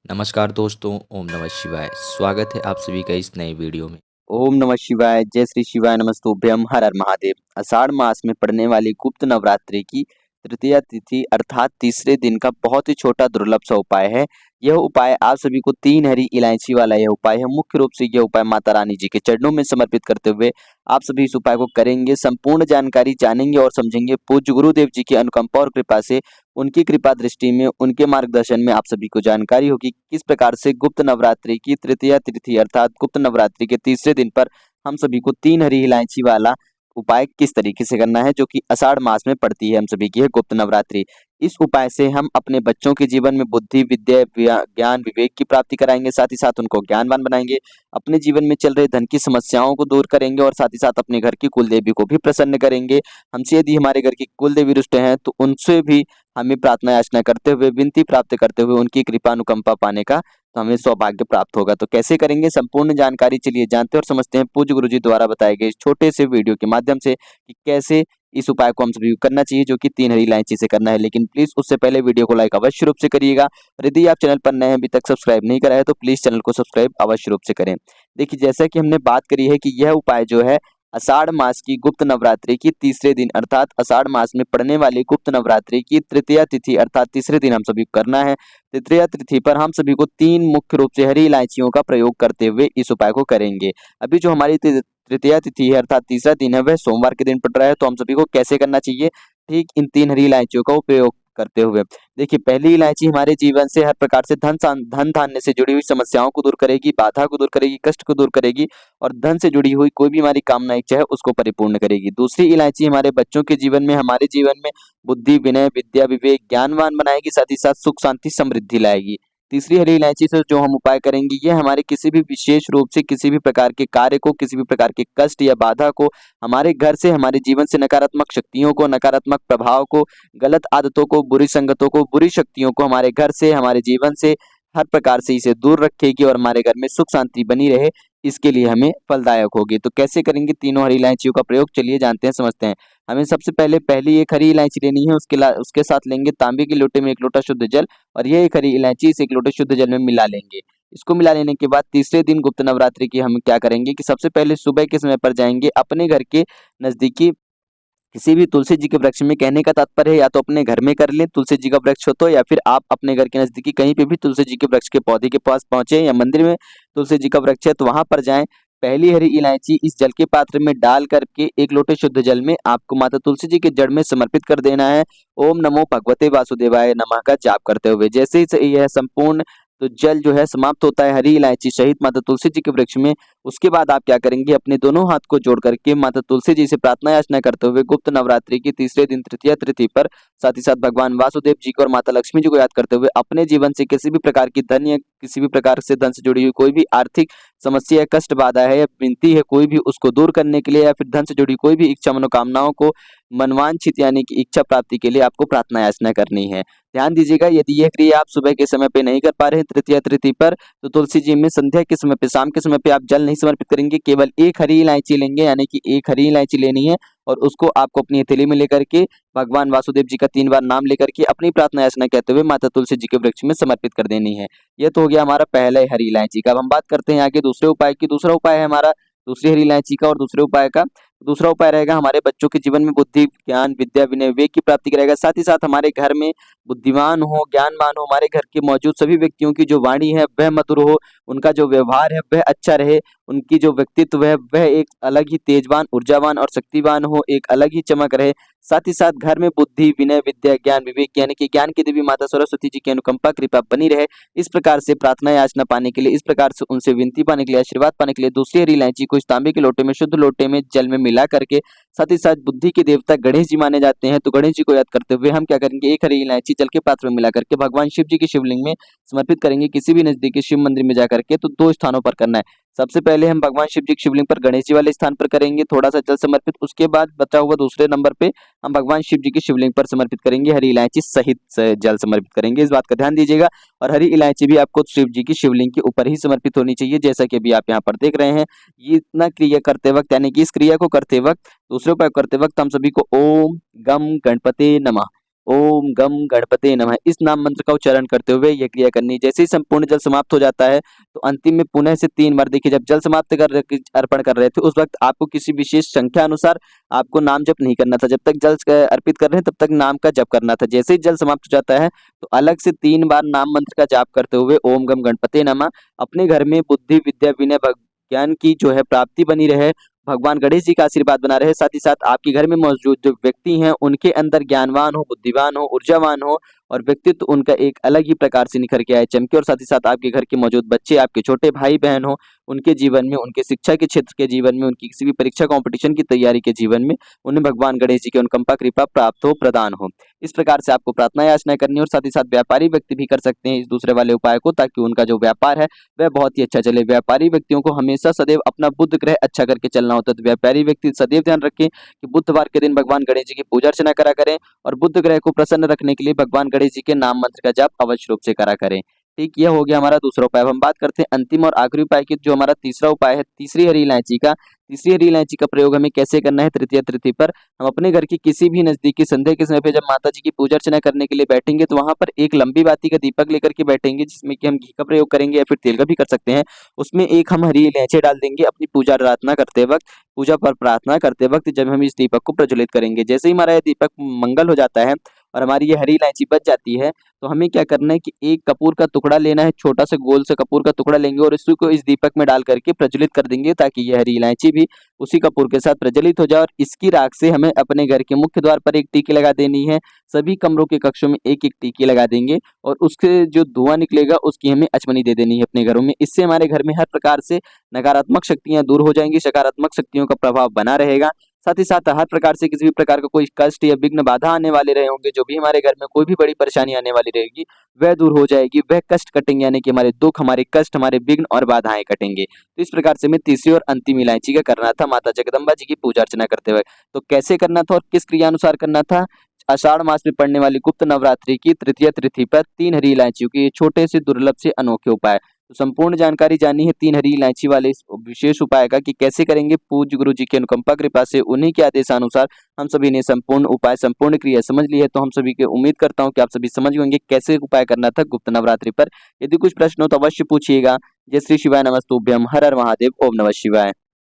नमस्कार दोस्तों, ओम नमः शिवाय। स्वागत है आप सभी का इस नए वीडियो में। ओम नमः शिवाय, जय श्री शिवाय, नमस्तुभ्यम, हर हर महादेव। आषाढ़ मास में पड़ने वाली गुप्त नवरात्रि की तृतीया तिथि अर्थात तीसरे दिन का बहुत ही छोटा दुर्लभ सा उपाय है। यह उपाय आप सभी को 3 हरी इलायची वाला यह उपाय है। मुख्य रूप से यह उपाय माता रानी जी के चरणों में समर्पित करते हुए आप सभी इस उपाय को करेंगे। संपूर्ण जानकारी जानेंगे और समझेंगे पूज्य गुरुदेव जी की अनुकंपा और कृपा से। उनकी कृपा दृष्टि में, उनके मार्गदर्शन में आप सभी को जानकारी होगी किस प्रकार से गुप्त नवरात्रि की तृतीया तिथि अर्थात गुप्त नवरात्रि के तीसरे दिन पर हम सभी को 3 हरी इलायची वाला उपाय किस तरीके से करना है, जो कि आषाढ़ मास में पड़ती है हम सभी की है गुप्त नवरात्रि। इस उपाय से हम अपने बच्चों के जीवन में बुद्धि, विद्या, ज्ञान, विवेक की प्राप्ति कराएंगे, साथ ही साथ उनको ज्ञानवान बनाएंगे। अपने जीवन में चल रहे धन की समस्याओं को दूर करेंगे और साथ ही साथ अपने घर की कुल देवी को भी प्रसन्न करेंगे। हमसे यदि हमारे घर की कुल देवी रुष्ट हैं तो उनसे भी हमें प्रार्थना याचना करते हुए, विनती प्राप्त करते हुए उनकी कृपा अनुकंपा पाने का तो हमें सौभाग्य प्राप्त होगा। तो कैसे करेंगे, संपूर्ण जानकारी चलिए जानते हैं और समझते हैं पूज्य गुरु जी द्वारा बताए गए इस छोटे से वीडियो के माध्यम से कि कैसे इस उपाय को हम सभी को करना चाहिए, जो कि 3 हरी इलायची से करना है। लेकिन प्लीज उससे पहले वीडियो को लाइक अवश्य रूप से करिएगा और यदि आप चैनल पर नए हैं, अभी तक सब्सक्राइब नहीं करा है तो प्लीज चैनल को सब्सक्राइब अवश्य रूप से करें। देखिए, जैसा कि हमने बात करी है कि यह उपाय जो है आषाढ़ मास की गुप्त नवरात्रि की तीसरे दिन अर्थात आषाढ़ मास में पड़ने वाली गुप्त नवरात्रि की तृतीया तिथि अर्थात तीसरे दिन हम सभी को करना है। तृतीया तिथि पर हम सभी को 3 मुख्य रूप से हरी इलायचियों का प्रयोग करते हुए इस उपाय को करेंगे। अभी जो हमारी तृतीया तिथि है अर्थात तीसरा दिन है वह सोमवार के दिन पड़ रहा है, तो हम सभी को कैसे करना चाहिए, ठीक इन 3 हरी इलायचियों का उपयोग करते हुए। देखिए, पहली इलायची हमारे जीवन से हर प्रकार से धन धान्य से जुड़ी हुई समस्याओं को दूर करेगी, बाधा को दूर करेगी, कष्ट को दूर करेगी और धन से जुड़ी हुई कोई भी हमारी कामना इच्छा है उसको परिपूर्ण करेगी। दूसरी इलायची हमारे बच्चों के जीवन में, हमारे जीवन में बुद्धि, विनय, विद्या, विवेक, ज्ञानवान बनाएगी, साथ ही साथ सुख, शांति, समृद्धि लाएगी। तीसरी हरी इलायची से जो हम उपाय करेंगे, ये हमारे किसी भी विशेष रूप से किसी भी प्रकार के कार्य को, किसी भी प्रकार के कष्ट या बाधा को, हमारे घर से, हमारे जीवन से नकारात्मक शक्तियों को, नकारात्मक प्रभाव को, गलत आदतों को, बुरी संगतों को, बुरी शक्तियों को हमारे घर से, हमारे जीवन से हर प्रकार से इसे दूर रखेगी और हमारे घर में सुख शांति बनी रहे, इसके लिए हमें फलदायक होगी। तो कैसे करेंगे तीनों हरी इलायचियों का प्रयोग, चलिए जानते हैं, समझते हैं। हमें सबसे पहले पहली एक हरी इलायची लेनी है, उसके साथ लेंगे तांबे के लोटे में 1 लोटा शुद्ध जल और ये एक हरी इलायची इस 1 लोटे शुद्ध जल में मिला लेंगे। इसको मिला लेने के बाद तीसरे दिन गुप्त नवरात्रि की हम क्या करेंगे कि सबसे पहले सुबह के समय पर जाएंगे अपने घर के नजदीकी किसी भी तुलसी जी के वृक्ष में। कहने का तात्पर्य है या तो अपने घर में कर लें तुलसी जी का वृक्ष हो तो, या फिर आप अपने घर के नजदीकी कहीं पे भी तुलसी जी के वृक्ष के पौधे के पास पहुंचे या मंदिर में तुलसी जी का वृक्ष है तो वहां पर जाएं। पहली हरी इलायची इस जल के पात्र में डाल करके 1 लोटे शुद्ध जल में आपको माता तुलसी जी के जड़ में समर्पित कर देना है। ओम नमो भगवते वासुदेवाय नमः का जाप करते हुए जैसे ही यह संपूर्ण तो जल जो है समाप्त होता है हरी इलायची सहित माता तुलसी जी के वृक्ष में, उसके बाद आप क्या करेंगे, अपने दोनों हाथ को जोड़ करके माता तुलसी जी से प्रार्थना याचना करते हुए गुप्त नवरात्रि की तीसरे दिन तृतीया तिथि पर साथ ही साथ भगवान वासुदेव जी को और माता लक्ष्मी जी को याद करते हुए अपने जीवन से किसी भी प्रकार की धन या किसी भी प्रकार से धन से जुड़ी हुई कोई भी आर्थिक समस्या या कष्ट बाधा है या विनती है कोई भी, उसको दूर करने के लिए या फिर धन से जुड़ी कोई भी इच्छा मनोकामनाओं को मनवांछित यानी कि इच्छा प्राप्ति के लिए आपको प्रार्थना याचना करनी है। ध्यान दीजिएगा, यदि यह क्रिया आप सुबह के समय पे नहीं कर पा रहे हैं तृतीया तिथि पर, तो तुलसी जी में संध्या के समय पे, शाम के समय पे आप जल नहीं समर्पित करेंगे, केवल 1 हरी इलायची लेंगे, यानी कि 1 हरी इलायची लेनी है और उसको आपको अपनी हथेली में लेकर के भगवान वासुदेव जी का 3 बार नाम लेकर के अपनी प्रार्थना याचना कहते हुए माता तुलसी जी के वृक्ष में समर्पित कर देनी है। यह तो हो गया हमारा पहला हरी इलायची का। अब हम बात करते हैं आगे दूसरे उपाय की। दूसरा उपाय है हमारा दूसरी हरी इलायची का, और दूसरे उपाय का दूसरा उपाय रहेगा हमारे बच्चों के जीवन में बुद्धि, ज्ञान, विद्या, विनय, विवेक की प्राप्ति करेगा। साथ ही साथ हमारे घर में बुद्धिमान हो, ज्ञानवान हो, हमारे घर के मौजूद सभी व्यक्तियों की जो वाणी है वह मधुर हो, उनका जो व्यवहार है वह अच्छा रहे, उनकी जो व्यक्तित्व है वह एक अलग ही तेजवान, ऊर्जावान और शक्तिवान हो, एक अलग ही चमक रहे। साथ ही साथ घर में बुद्धि, विनय, विद्या, ज्ञान, विवेक यानी कि ज्ञान की देवी माता सरस्वती जी की अनुकंपा कृपा बनी रहे। इस प्रकार से प्रार्थना याचना पाने के लिए, इस प्रकार से उनसे विनती पाने के लिए, आशीर्वाद पाने के लिए दूसरी हरी इलायची को इस तांबे के लोटे में, शुद्ध लोटे में जल में मिला करके, साथ ही साथ बुद्धि के देवता गणेश जी माने जाते हैं, तो गणेश जी को याद करते हुए हम क्या करेंगे, 1 हरी इलायची जल के पात्र में मिला करके भगवान शिव जी के शिवलिंग में समर्पित करेंगे। किसी भी नजदीकी शिव मंदिर में जाकर के, तो 2 स्थानों पर करना है। सबसे पहले हम भगवान शिव जी के शिवलिंग पर गणेश जी वाले स्थान पर करेंगे थोड़ा सा जल समर्पित, उसके बाद बचा हुआ दूसरे नंबर पे हम भगवान शिव जी के शिवलिंग पर समर्पित करेंगे, हरी इलायची सहित जल समर्पित करेंगे। इस बात का ध्यान दीजिएगा। और हरी इलायची भी आपको शिव जी की शिवलिंग के ऊपर ही समर्पित होनी चाहिए, जैसा कि अभी आप यहाँ पर देख रहे हैं। ये इतना क्रिया करते वक्त, यानी कि इस क्रिया को करते वक्त, दूसरे उपाय करते वक्त हम सभी को ओम गम गणपते नमः, ओम गम गणपते नमः इस नाम मंत्र का उच्चारण करते हुए यह क्रिया करनी। जैसे ही संपूर्ण जल समाप्त हो जाता है तो अंतिम में पुनः से 3 बार देखिए, जब जल समाप्त अर्पण कर रहे थे उस वक्त आपको किसी विशेष संख्या अनुसार आपको नाम जप नहीं करना था। जब तक जल अर्पित कर रहे हैं तब तक नाम का जप करना था। जैसे ही जल समाप्त हो जाता है तो अलग से 3 बार नाम मंत्र का जाप करते हुए ओम गम गणपते नमः अपने घर में बुद्धि विद्या विनय ज्ञान की जो है प्राप्ति बनी रहे, भगवान गणेश जी का आशीर्वाद बना रहे, साथ ही साथ आपके घर में मौजूद जो व्यक्ति हैं उनके अंदर ज्ञानवान हो, बुद्धिवान हो, ऊर्जावान हो और व्यक्तित्व उनका एक अलग ही प्रकार से निखर के आए, चमके। और साथ ही साथ आपके घर के मौजूद बच्चे, आपके छोटे भाई बहन हो, उनके जीवन में, उनके शिक्षा के क्षेत्र के जीवन में, उनकी किसी भी परीक्षा कॉम्पिटिशन की तैयारी के जीवन में उन्हें भगवान गणेश जी की अनुकंपा कृपा प्राप्त हो, प्रदान हो। इस प्रकार से आपको प्रार्थना याचना करनी और साथ ही साथ व्यापारी व्यक्ति भी कर सकते हैं इस दूसरे वाले उपाय को, ताकि उनका जो व्यापार है वह बहुत ही अच्छा चले। व्यापारी व्यक्तियों को हमेशा सदैव अपना बुध ग्रह अच्छा करके चलना होता है, तो व्यापारी व्यक्ति सदैव ध्यान रखें कि बुधवार के दिन भगवान गणेश जी की पूजा अर्चना करा करें और बुध ग्रह को प्रसन्न रखने के लिए भगवान गणेश जी के नाम मंत्र का जाप अवश्य रूप से करा करें। ठीक, यह हो गया हमारा दूसरा उपाय। अब हम बात करते हैं अंतिम और आखिरी उपाय की, जो हमारा तीसरा उपाय है तीसरी हरी इलायची का। तीसरी हरी इलायची का प्रयोग हमें कैसे करना है? तृतीया तिथि पर हम अपने घर की किसी भी नजदीकी संध्या के समय पे जब माता जी की पूजा अर्चना करने के लिए बैठेंगे तो वहां पर एक लंबी बाती का दीपक लेकर के बैठेंगे, जिसमें कि हम घी का प्रयोग करेंगे या फिर तेल का भी कर सकते हैं। उसमें एक हम हरी इलायची डाल देंगे। अपनी पूजा प्रार्थना करते वक्त, पूजा पर प्रार्थना करते वक्त जब हम इस दीपक को प्रज्वलित करेंगे, जैसे ही हमारा यह दीपक मंगल हो जाता है और हमारी ये हरी इलायची बच जाती है, तो हमें क्या करना है कि एक कपूर का टुकड़ा लेना है, छोटा सा गोल सा कपूर का टुकड़ा लेंगे और इसी को इस दीपक में डाल करके प्रज्वलित कर देंगे, ताकि यह हरी इलायची भी उसी कपूर के साथ प्रज्वलित हो जाए। और इसकी राख से हमें अपने घर के मुख्य द्वार पर एक टीकी लगा देनी है। सभी कमरों के कक्षों में एक एक टीकी लगा देंगे और उसके जो धुआं निकलेगा उसकी हमें अचमनी दे देनी है अपने घरों में। इससे हमारे घर में हर प्रकार से नकारात्मक शक्तियां दूर हो जाएंगी, सकारात्मक शक्तियों का प्रभाव बना रहेगा। साथ ही साथ हर प्रकार से किसी भी प्रकार का कोई कष्ट या विघ्न बाधा आने वाले रहे होंगे, जो भी हमारे घर में कोई भी बड़ी परेशानी आने वाली रहेगी वह दूर हो जाएगी, वह कष्ट कटेंगे, यानी कि हमारे दुख, हमारे कष्ट, हमारे विघ्न और बाधाएं कटेंगे। तो इस प्रकार से हमें तीसरी और अंतिम इलायची का करना था माता जगदम्बा जी की पूजा अर्चना करते हुए। तो कैसे करना था और किस क्रिया अनुसार करना था? आषाढ़ मास में पड़ने वाली गुप्त नवरात्रि की तृतीया तिथि पर 3 हरी इलायचियों के छोटे से दुर्लभ से अनोखे उपाय। तो संपूर्ण जानकारी जानी है 3 हरी इलायची वाले इस विशेष उपाय का कि कैसे करेंगे। पूज्य गुरु जी की अनुकंपा कृपा से उन्हीं के आदेशानुसार हम सभी ने संपूर्ण उपाय, संपूर्ण क्रिया समझ ली है। तो हम सभी के उम्मीद करता हूँ कि आप सभी समझ गए होंगे कैसे उपाय करना था गुप्त नवरात्रि पर। यदि कुछ प्रश्न हो तो अवश्य पूछिएगा। जय श्री शिवाय नमस्तुभ्यम, हर हर महादेव, ओम नमः शिवाय।